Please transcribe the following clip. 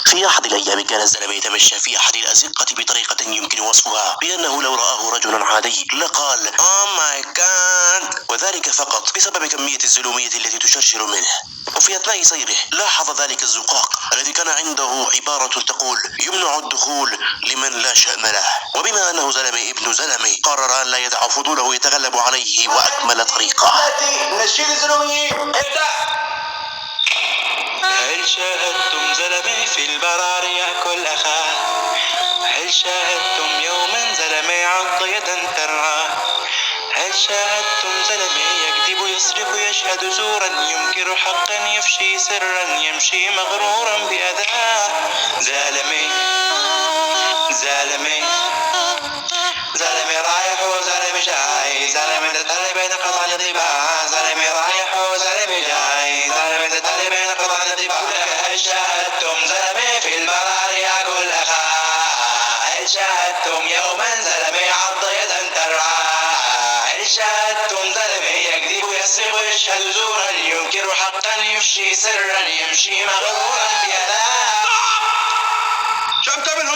في أحد الأيام كان الزلمة يتمشى في أحد الأزقة بطريقة يمكن وصفها بأنه لو رآه رجل عادي لقال "Oh my God", وذلك فقط بسبب كمية الزلومية التي تشرشر منه. وفي أثناء سيره لاحظ ذلك الزقاق الذي كان عنده عبارة تقول يمنع الدخول لمن لا شأن له. وبما أنه زلمة ابن زلمة قرر أن لا يدع فضوله يتغلب عليه وأكمل طريقه. نشيل الزلومية. هل شاهدتم زلمة في البرار يأكل أخاه؟ هل شاهدتم يوما زلمة عض يدا ترعاه؟ هل شاهدتم زلمة يكذب يسرق يشهد زورا ينكر حقا يفشي سرا يمشي مغرورا بأذاه؟ زلمة زلمة زلمة رايح وزلمة جاي، زلمة تتلي بين قطع الضباع، زلمة رايح وزلمة جاي، زلمة تتلي بين قطع الضباع. هل شاهدتم زلمة في البرار يأكل أخاه؟ هل شاهدتم يوما زلمة عض يدا ترعاه؟ هل شاهدتم زلمة يكذب يسرق يشهد زورا ينكر حقا يفشي سرا يمشي مغرورا بيداه؟ شو عم تعمل